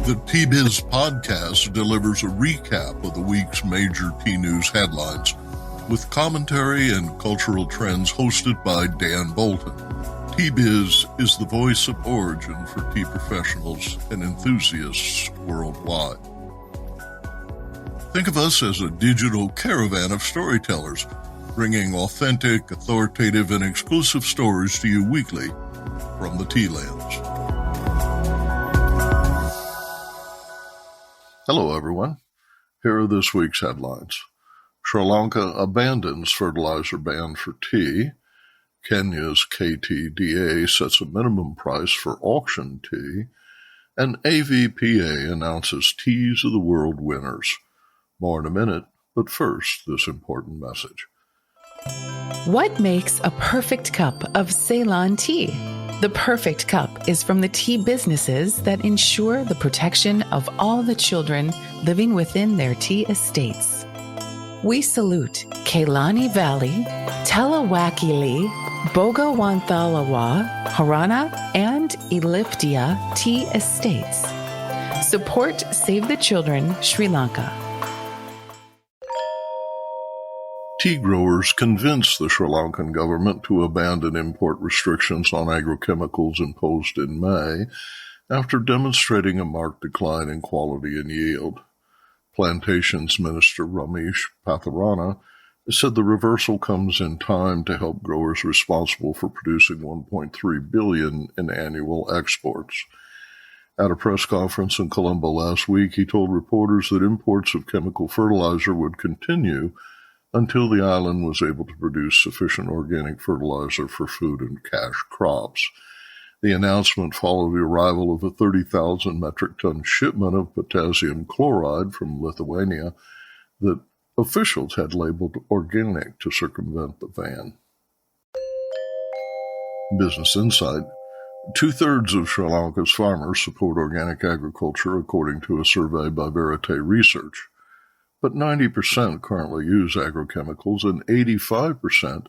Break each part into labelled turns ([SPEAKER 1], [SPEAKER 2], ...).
[SPEAKER 1] The T-Biz podcast delivers a recap of the week's major tea news headlines with commentary and cultural trends hosted by Dan Bolton. T-Biz is the voice of origin for tea professionals and enthusiasts worldwide. Think of us as a digital caravan of storytellers, bringing authentic, authoritative, and exclusive stories to you weekly from the tea lands. Hello, everyone. Here are this week's headlines. Sri Lanka abandons fertilizer ban for tea. Kenya's KTDA sets a minimum price for auction tea. And AVPA announces Teas of the World winners. More in a minute, but first, this important message.
[SPEAKER 2] What makes a perfect cup of Ceylon tea? The perfect cup is from the tea businesses that ensure the protection of all the children living within their tea estates. We salute Kailani Valley, Telawakili, Bogawantalawa, Harana, and Elliptia tea estates. Support Save the Children, Sri Lanka.
[SPEAKER 1] Tea growers convinced the Sri Lankan government to abandon import restrictions on agrochemicals imposed in May after demonstrating a marked decline in quality and yield. Plantations Minister Ramesh Patharana said the reversal comes in time to help growers responsible for producing $1.3 billion in annual exports. At a press conference in Colombo last week, he told reporters that imports of chemical fertilizer would continue until the island was able to produce sufficient organic fertilizer for food and cash crops. The announcement followed the arrival of a 30,000 metric ton shipment of potassium chloride from Lithuania that officials had labeled organic to circumvent the ban. Business Insight. 2/3 of Sri Lanka's farmers support organic agriculture, according to a survey by Verite Research. But 90% currently use agrochemicals, and 85%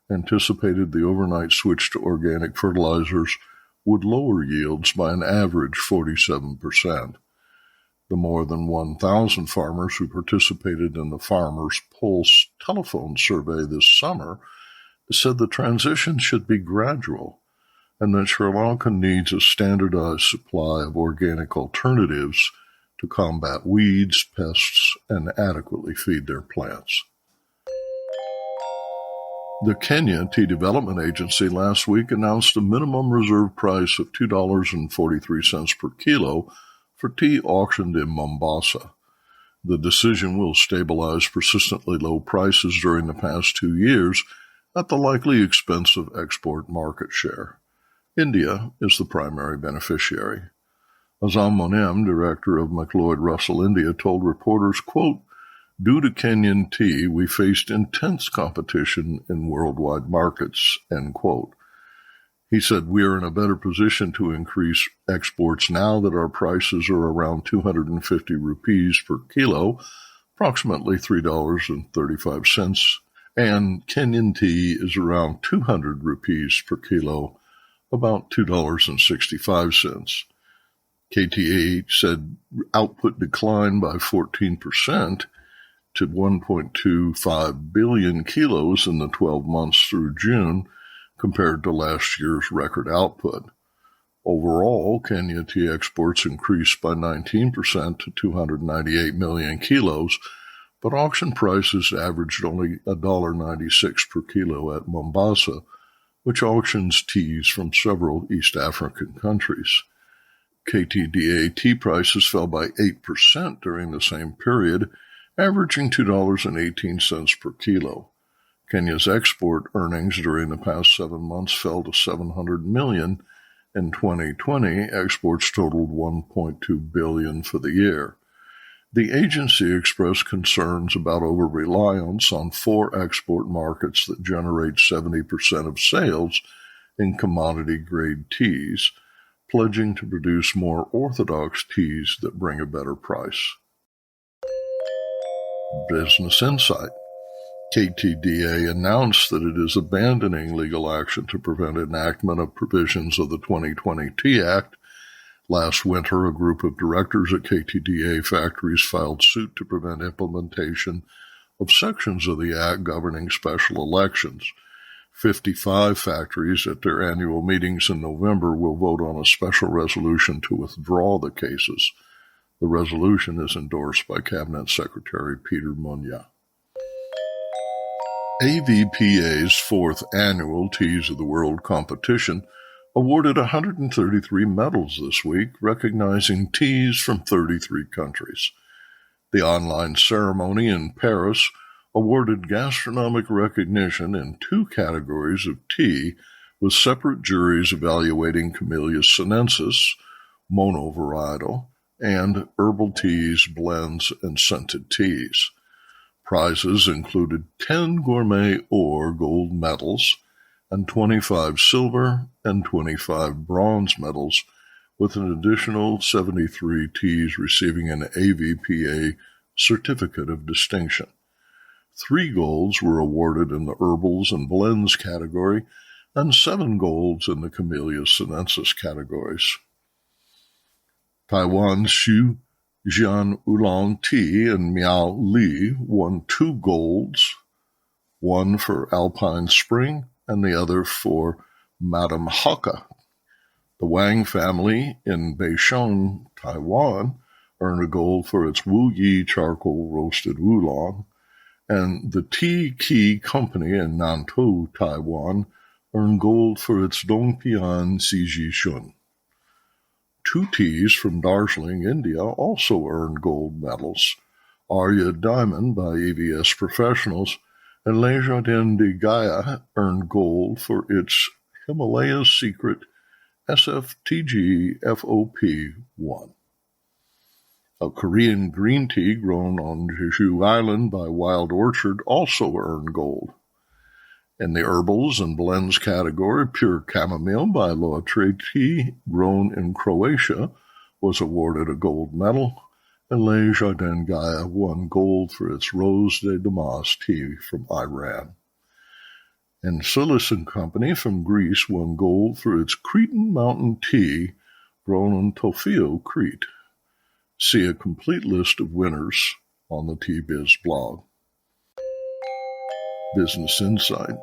[SPEAKER 1] anticipated the overnight switch to organic fertilizers would lower yields by an average 47%. The more than 1,000 farmers who participated in the Farmers' Pulse telephone survey this summer said the transition should be gradual and that Sri Lanka needs a standardized supply of organic alternatives to combat weeds, pests, and adequately feed their plants. The Kenya Tea Development Agency last week announced a minimum reserve price of $2.43 per kilo for tea auctioned in Mombasa. The decision will stabilize persistently low prices during the past 2 years at the likely expense of export market share. India is the primary beneficiary. Azam Monem, director of McLeod Russell India, told reporters, quote, "Due to Kenyan tea, we faced intense competition in worldwide markets," end quote. He said, "We are in a better position to increase exports now that our prices are around 250 rupees per kilo, approximately $3.35, and Kenyan tea is around 200 rupees per kilo, about $2.65. KTA said output declined by 14% to 1.25 billion kilos in the 12 months through June compared to last year's record output. Overall, Kenya tea exports increased by 19% to 298 million kilos, but auction prices averaged only $1.96 per kilo at Mombasa, which auctions teas from several East African countries. KTDA tea prices fell by 8% during the same period, averaging $2.18 per kilo. Kenya's export earnings during the past 7 months fell to $700 million. In 2020, exports totaled $1.2 billion for the year. The agency expressed concerns about over-reliance on 4 export markets that generate 70% of sales in commodity-grade teas, pledging to produce more orthodox teas that bring a better price. Business Insight. KTDA announced that it is abandoning legal action to prevent enactment of provisions of the 2020 Tea Act Last winter, a group of directors at KTDA factories filed suit to prevent implementation of sections of the Act governing special elections. 55 factories at their annual meetings in November will vote on a special resolution to withdraw the cases. The resolution is endorsed by Cabinet Secretary Peter Munya. AVPA's fourth annual Teas of the World competition awarded 133 medals this week, recognizing teas from 33 countries. The online ceremony in Paris awarded gastronomic recognition in 2 categories of tea, with separate juries evaluating Camellia sinensis, monovarietal, and herbal teas, blends, and scented teas. Prizes included 10 gourmet or gold medals and 25 silver and 25 bronze medals, with an additional 73 teas receiving an AVPA Certificate of Distinction. 3 golds were awarded in the herbals and blends category, and 7 golds in the Camellia sinensis categories. Taiwan's Xu Jian Oolong Tea and Miao Li won 2 golds, one for Alpine Spring and the other for Madame Haka. The Wang family in Beicheng, Taiwan, earned a gold for its Wu Yi charcoal roasted oolong, and the Tea Key Company in Nantou, Taiwan, earned gold for its Dongpian Siji Shun. 2 teas from Darjeeling, India, also earned gold medals. Arya Diamond by EVS Professionals and Le Jardin de Gaia earned gold for its Himalaya Secret SFTG FOP 1. A Korean green tea grown on Jeju Island by Wild Orchard also earned gold. In the herbals and blends category, Pure Chamomile by Loatre Tea, grown in Croatia, was awarded a gold medal, and Le Jardin Gaia won gold for its Rose de Damas tea from Iran. And Silis & Company from Greece won gold for its Cretan Mountain Tea, grown on Tofio, Crete. See a complete list of winners on the Tea-Biz blog. Business Insight.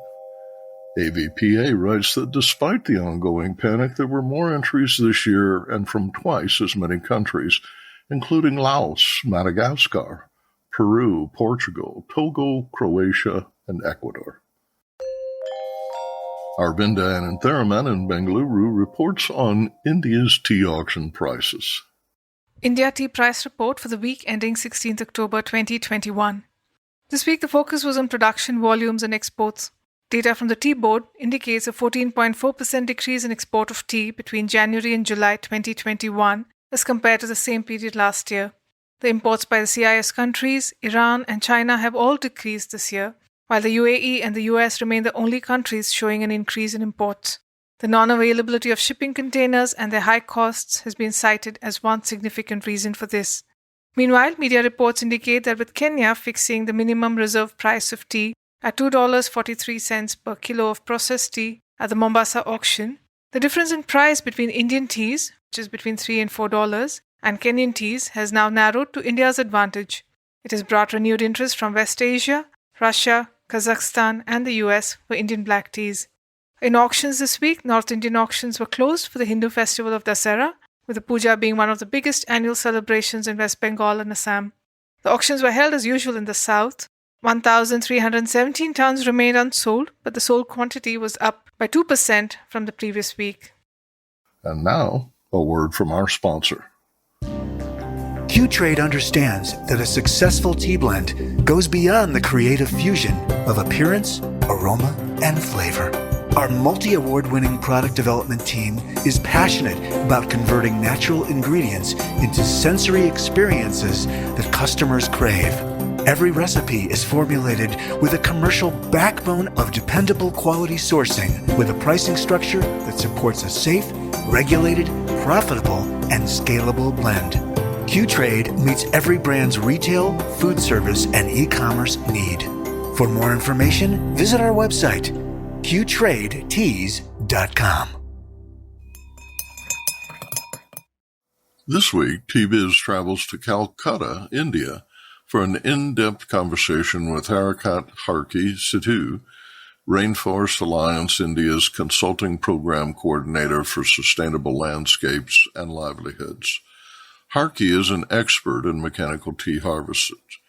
[SPEAKER 1] AVPA writes that despite the ongoing panic, there were more entries this year and from twice as many countries, including Laos, Madagascar, Peru, Portugal, Togo, Croatia, and Ecuador. Arvinda Anantharaman in Bengaluru reports on India's tea auction prices.
[SPEAKER 3] India Tea Price Report for the week ending 16th October 2021. This week the focus was on production volumes and exports. Data from the Tea Board indicates a 14.4% decrease in export of tea between January and July 2021 as compared to the same period last year. The imports by the CIS countries, Iran and China have all decreased this year, while the UAE and the US remain the only countries showing an increase in imports. The non-availability of shipping containers and their high costs has been cited as one significant reason for this. Meanwhile, media reports indicate that with Kenya fixing the minimum reserve price of tea at $2.43 per kilo of processed tea at the Mombasa auction, the difference in price between Indian teas, which is between $3 and $4, and Kenyan teas has now narrowed to India's advantage. It has brought renewed interest from West Asia, Russia, Kazakhstan, and the US for Indian black teas. In auctions this week, North Indian auctions were closed for the Hindu festival of Dasara, with the puja being one of the biggest annual celebrations in West Bengal and Assam. The auctions were held as usual in the south. 1,317 tons remained unsold, but the sold quantity was up by 2% from the previous week.
[SPEAKER 1] And now, a word from our sponsor.
[SPEAKER 4] Q-Trade understands that a successful tea blend goes beyond the creative fusion of appearance, aroma, and flavor. Our multi-award-winning product development team is passionate about converting natural ingredients into sensory experiences that customers crave. Every recipe is formulated with a commercial backbone of dependable quality sourcing with a pricing structure that supports a safe, regulated, profitable, and scalable blend. Q-Trade meets every brand's retail, food service, and e-commerce need. For more information, visit our website, qtradeteas.com.
[SPEAKER 1] This week, T-Biz travels to Calcutta, India, for an in-depth conversation with Harakat Harki Sidhu, Rainforest Alliance India's Consulting Program Coordinator for Sustainable Landscapes and Livelihoods. Harki is an expert in mechanical tea harvesters.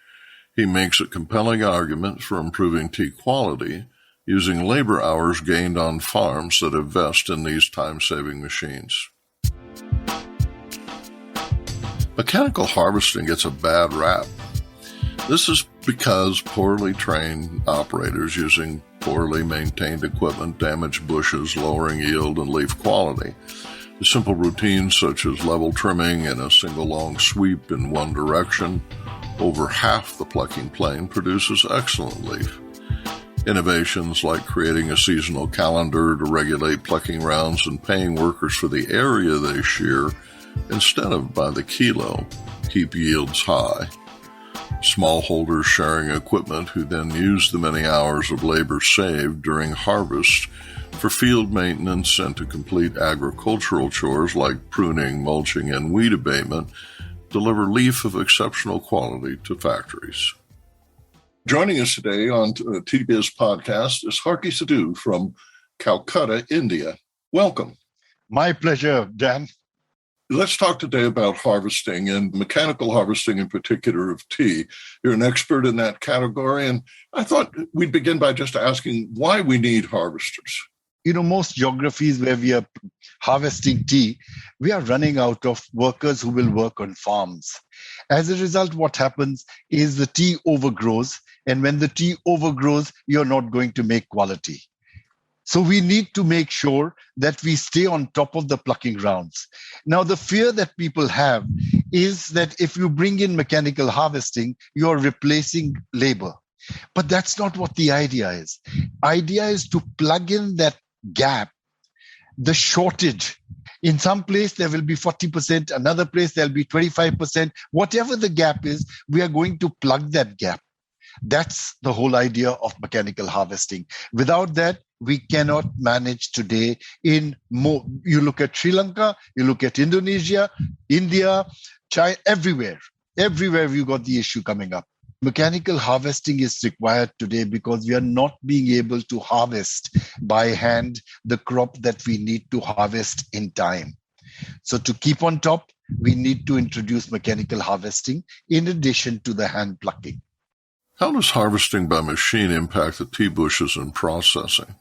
[SPEAKER 1] He makes a compelling argument for improving tea quality using labor hours gained on farms that invest in these time-saving machines. Mechanical harvesting gets a bad rap. This is because poorly trained operators using poorly maintained equipment damage bushes, lowering yield and leaf quality. The simple routines such as level trimming and a single long sweep in one direction over half the plucking plane produces excellent leaf. Innovations like creating a seasonal calendar to regulate plucking rounds and paying workers for the area they shear instead of by the kilo keep yields high. Smallholders sharing equipment who then use the many hours of labor saved during harvest for field maintenance and to complete agricultural chores like pruning, mulching, and weed abatement deliver leaf of exceptional quality to factories. Joining us today on T-Biz Podcast is Harki Sidhu from Calcutta, India. Welcome.
[SPEAKER 5] My pleasure, Dan.
[SPEAKER 1] Let's talk today about harvesting and mechanical harvesting in particular of tea. You're an expert in that category, and I thought we'd begin by just asking why we need harvesters.
[SPEAKER 5] Most geographies where we are harvesting tea, we are running out of workers who will work on farms. As a result, what happens is the tea overgrows, and when the tea overgrows, you're not going to make quality. So we need to make sure that we stay on top of the plucking rounds. Now, the fear that people have is that if you bring in mechanical harvesting, you're replacing labor. But that's not what the idea is. Idea is to plug in that gap, the shortage. In some place, there will be 40%, another place, there'll be 25%. Whatever the gap is, we are going to plug that gap. That's the whole idea of mechanical harvesting. Without that, we cannot manage today in more. You look at Sri Lanka, you look at Indonesia, India, China, everywhere you got the issue coming up. Mechanical harvesting is required today because we are not being able to harvest by hand the crop that we need to harvest in time. So to keep on top, we need to introduce mechanical harvesting in addition to the hand plucking.
[SPEAKER 1] How does harvesting by machine impact the tea bushes and processing?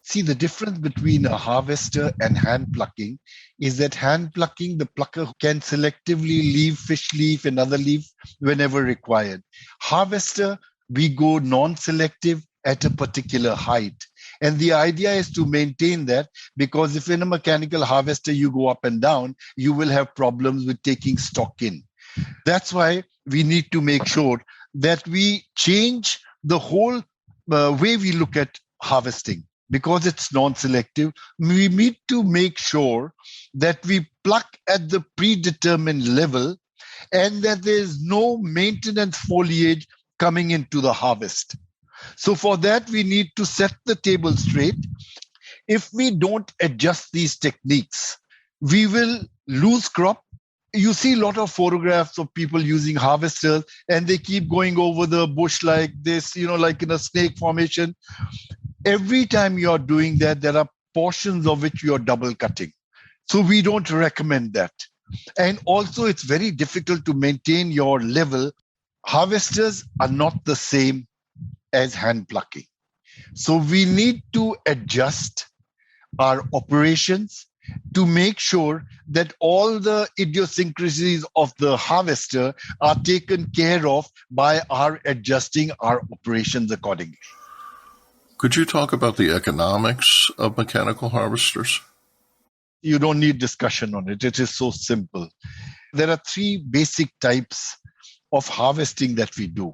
[SPEAKER 5] See, the difference between a harvester and hand plucking is that hand plucking, the plucker can selectively leave fish leaf and other leaf whenever required. Harvester, we go non-selective at a particular height. And the idea is to maintain that, because if in a mechanical harvester you go up and down, you will have problems with taking stock in. That's why we need to make sure that we change the whole way we look at harvesting. Because it's non-selective, we need to make sure that we pluck at the predetermined level and that there is no maintenance foliage coming into the harvest. So for that, we need to set the table straight. If we don't adjust these techniques, we will lose crop. You see a lot of photographs of people using harvesters and they keep going over the bush like this, like in a snake formation. Every time you're doing that, there are portions of which you're double cutting. So we don't recommend that. And also, it's very difficult to maintain your level. Harvesters are not the same as hand plucking. So we need to adjust our operations to make sure that all the idiosyncrasies of the harvester are taken care of by our adjusting our operations accordingly.
[SPEAKER 1] Could you talk about the economics of mechanical harvesters?
[SPEAKER 5] You don't need discussion on it. It is so simple. There are three basic types of harvesting that we do.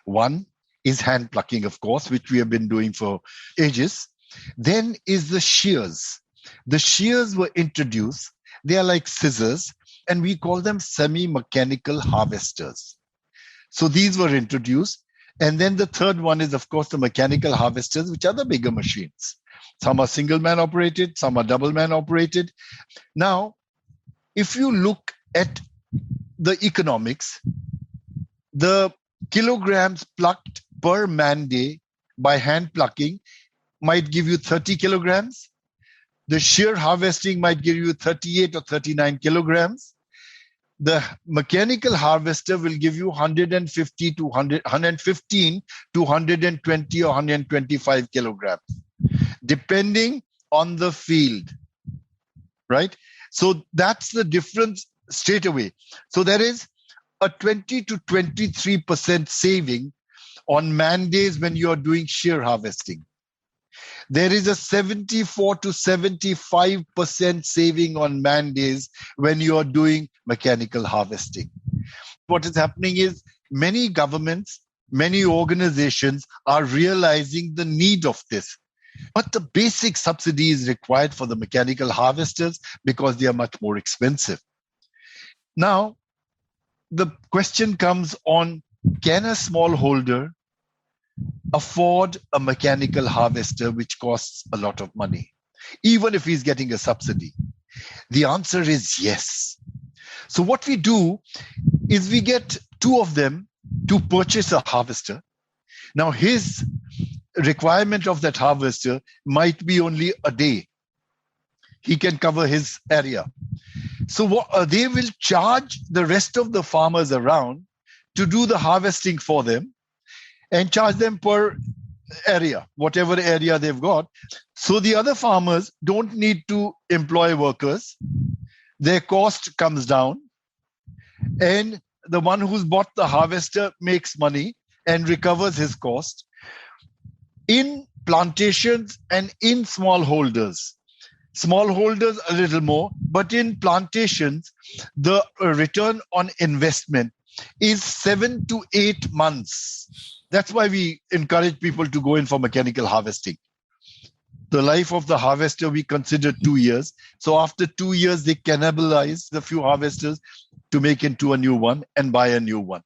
[SPEAKER 5] One is hand plucking, of course, which we have been doing for ages. Then is the shears. The shears were introduced. They are like scissors, and we call them semi-mechanical harvesters. So these were introduced. And then the third one is, of course, the mechanical harvesters, which are the bigger machines. Some are single man operated, some are double man operated. Now, if you look at the economics, the kilograms plucked per man day by hand plucking might give you 30 kilograms. The shear harvesting might give you 38 or 39 kilograms. The mechanical harvester will give you 115 to 120 or 125 kilograms, depending on the field, right? So that's the difference straight away. So there is a 20 to 23% saving on man days when you are doing shear harvesting. There is a 74 to 75% saving on man days when you are doing mechanical harvesting. What is happening is many governments, many organizations are realizing the need of this. But the basic subsidy is required for the mechanical harvesters because they are much more expensive. Now, the question comes on, can a smallholder afford a mechanical harvester which costs a lot of money, even if he's getting a subsidy? The answer is yes. So what we do is we get two of them to purchase a harvester. Now, his requirement of that harvester might be only a day. He can cover his area. So they will charge the rest of the farmers around to do the harvesting for them and charge them per area, whatever area they've got. So the other farmers don't need to employ workers. Their cost comes down. And the one who's bought the harvester makes money and recovers his cost. In plantations and in smallholders a little more, but in plantations, the return on investment is 7 to 8 months. That's why we encourage people to go in for mechanical harvesting. The life of the harvester, we consider 2 years. So after 2 years, they cannibalize the few harvesters to make into a new one and buy a new one.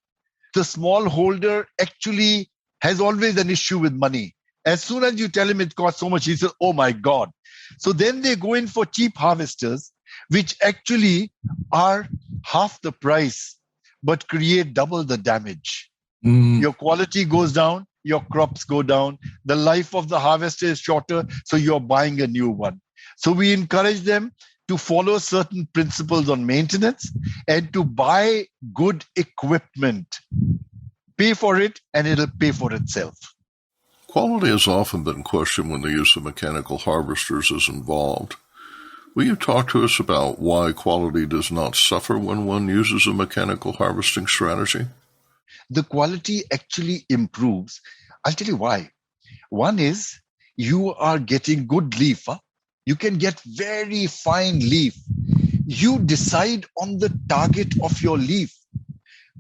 [SPEAKER 5] The smallholder actually has always an issue with money. As soon as you tell him it costs so much, he says, oh my God. So then they go in for cheap harvesters, which actually are half the price, but create double the damage. Your quality goes down, your crops go down. The life of the harvester is shorter, so you're buying a new one. So we encourage them to follow certain principles on maintenance and to buy good equipment. Pay for it, and it'll pay for itself.
[SPEAKER 1] Quality has often been questioned when the use of mechanical harvesters is involved. Will you talk to us about why quality does not suffer when one uses a mechanical harvesting strategy?
[SPEAKER 5] The quality actually improves. I'll tell you why. One is you are getting good leaf. You can get very fine leaf. You decide on the target of your leaf.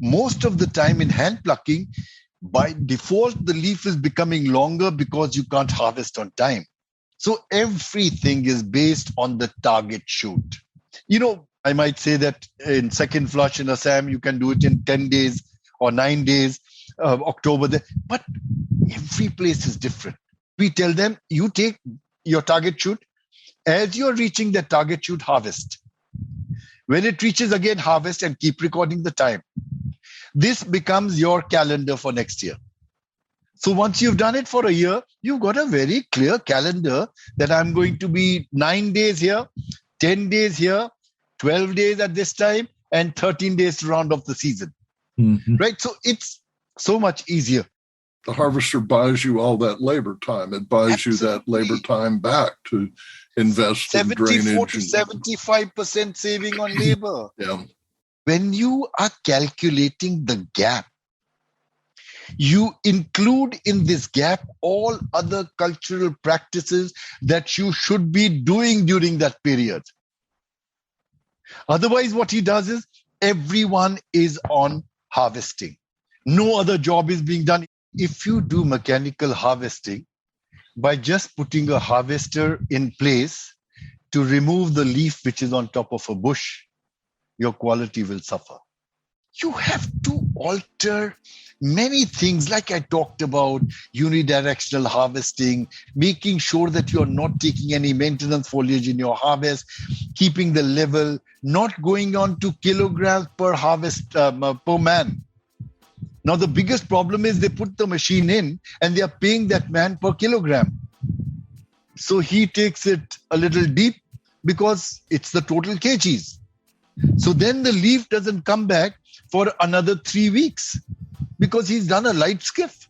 [SPEAKER 5] Most of the time in hand plucking, by default, the leaf is becoming longer because you can't harvest on time. So everything is based on the target shoot. You know, I might say that in second flush in Assam, you can do it in 10 days or 9 days, October. But every place is different. We tell them, you take your target shoot. As you're reaching the target shoot, harvest. When it reaches again, harvest and keep recording the time. This becomes your calendar for next year. So once you've done it for a year, you've got a very clear calendar that I'm going to be 9 days here, 10 days here, 12 days at this time, and 13 days to round off the season. Mm-hmm. Right? So it's so much easier.
[SPEAKER 1] The harvester buys you all that labor time. It buys Absolutely. You that labor time back to invest in drainage. 74
[SPEAKER 5] to 75% saving on labor.
[SPEAKER 1] Yeah.
[SPEAKER 5] When you are calculating the gap, you include in this gap all other cultural practices that you should be doing during that period. Otherwise, what he does is everyone is on harvesting. No other job is being done. If you do mechanical harvesting, by just putting a harvester in place to remove the leaf which is on top of a bush, your quality will suffer. you have to alter many things, like I talked about, unidirectional harvesting, making sure that you're not taking any maintenance foliage in your harvest, keeping the level, not going on to kilograms per harvest per man. Now, the biggest problem is they put the machine in and they are paying that man per kilogram. So he takes it a little deep because it's the total kgs. So then the leaf doesn't come back for another 3 weeks because he's done a light skiff.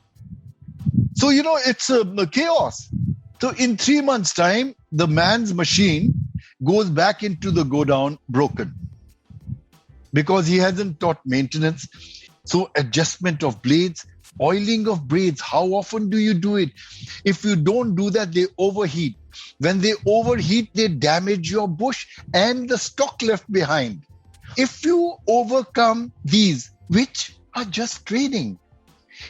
[SPEAKER 5] So, it's a chaos. So in 3 months' time, the man's machine goes back into the go down broken because he hasn't taught maintenance. So adjustment of blades, oiling of blades, how often do you do it? If you don't do that, they overheat. When they overheat, they damage your bush and the stock left behind. If you overcome these, which are just training,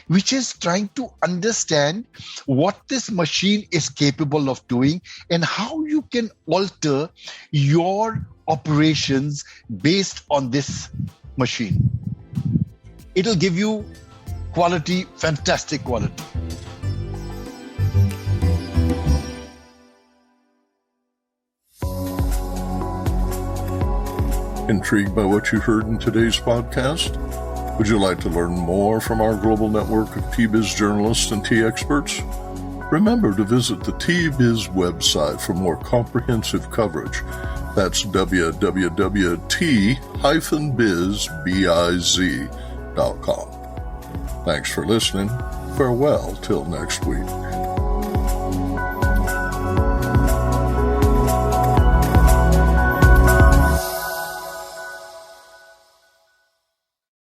[SPEAKER 5] which is trying to understand what this machine is capable of doing and how you can alter your operations based on this machine. It'll give you quality, fantastic quality.
[SPEAKER 1] Intrigued by what you heard in today's podcast? Would you like to learn more from our global network of T-Biz journalists and tea experts? Remember to visit the T-Biz website for more comprehensive coverage. That's www.t-biz.com. Thanks for listening. Farewell till next week.